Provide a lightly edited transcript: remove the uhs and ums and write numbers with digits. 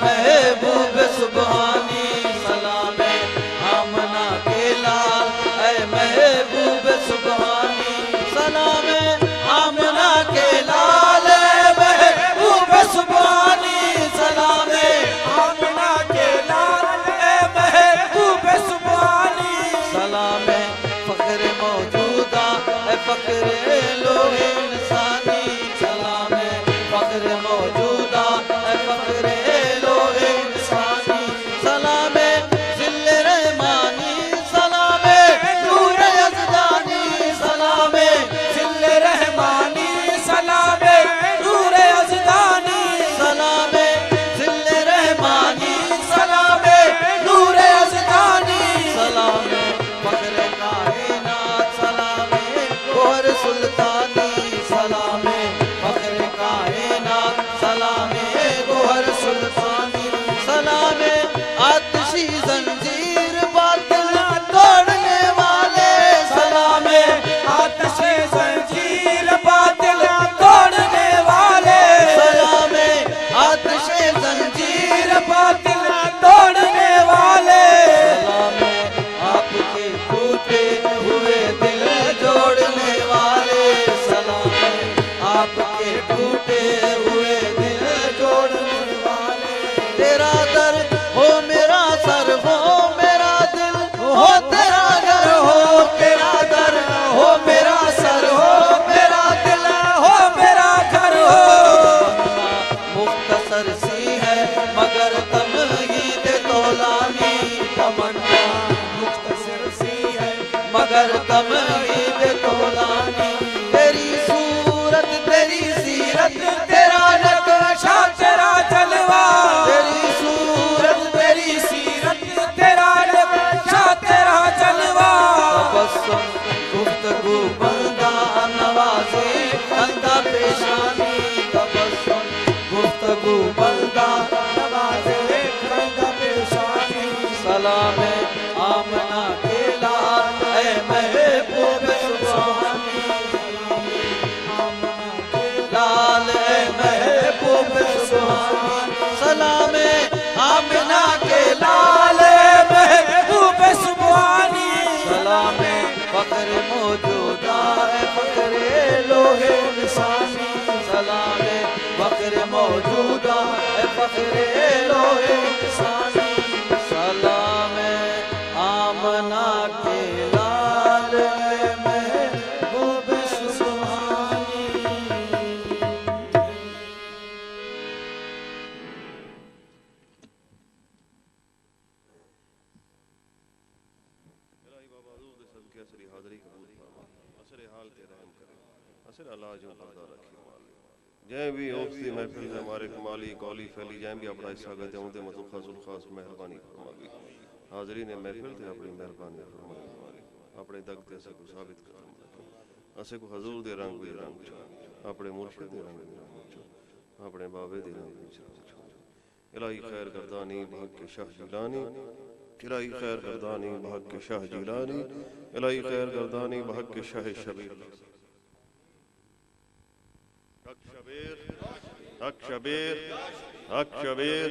महबूब सुभानी सलाम आमना के लाल ऐ महबूब सुभानी सलाम आमना के लाल महबूब सुभानी सलाम आमना के लाल महबूब सुभानी सलाम फख्र मौजूदा फख्र लोग इंसानी सलाम फख्र मौजूदा फख्र लोग इंसानी सलाम जिल्ले रहमानी सलाम नूर यज़दानी सलाम जिल्ले रहमानी सलाम नूर यज़दानी सलाम जिल्ले रहमानी सलाम नूर यज़दानी सलाम फख्र कायनात सलाम गोहर सुल्तानी सलाम फख्र कायनात सलाम गोहर सुल्तानी सलाम आतिशी जंजीर बातिल तोड़ने वाले सलाम आतिशी जंजीर बातिल तोड़ने वाले सलाम आतिशी जंजीर बातिल तोड़ने वाले सलाम आपके टूटे हुए दिल जोड़ने वाले सलाम आपके टूटे हुए दिल जोड़ने वाले तेरा दर हो मेरा सर हो मेरा दिल हो तेरा घर हो तेरा दर हो मेरा सर हो मेरा दिल हो मेरा घर हो मुख्तसर सी है मगर तमहीद तौलानी तमन्ना मुख्तसर सी है मगर तमहीद तौलानी तेरी सूरत तेरी सीरत तेरा नक्शा तेरा जलवा तेरी सूरत तेरी सीरत तेरा नक्शा तेरा जलवा तबस्सुम गुफ्तगू बंदा नवाज़े बंदा पेशानी तबस्सुम गुफ्तगू बंदा नवाज़े बंदा पेशानी सलाम आमना के लाल ऐ महबूब सुभानी लाल ऐ महबूब सुभानी सलाम आमना के लाल महबूब सुभानी सलाम फख्र मौजूदा फख्र लोहे इंसानी सलाम फख्र मौजूदा फख्र लोहे इंसानी सलाम आमना के लाल महबूब सुभानी इलाही बाबा हजूर दे सदके असरी हाज़री कबूल फरमा असरे हाल ते रहम करे असर अल्लाह जो पर्दा रखे माली जै भी ओफसी महफिल से हमारे कमाली कौली फैली जै भी अपना हिस्सा गए उनते मतुखा खास मेहरबानी फरमावी हाज़रीन महफिल ते अपनी मेहरबानी फरमावी माली अपने दग ते असे को साबित करम रखे असे को हजूर दे रंग भी रंग चो अपने मुर्शिद दे रंग भी रंग चो अपने बाबे दे रंग भी रंग चो इलाही खैर गर्दानी भाग के शाह जिलानी इलाही खैर गर्दानी भाग के शाह जिलानी इलाही खैर गर्दानी भाग के शाह शबीर हक शबीर हक शबीर हक शबीर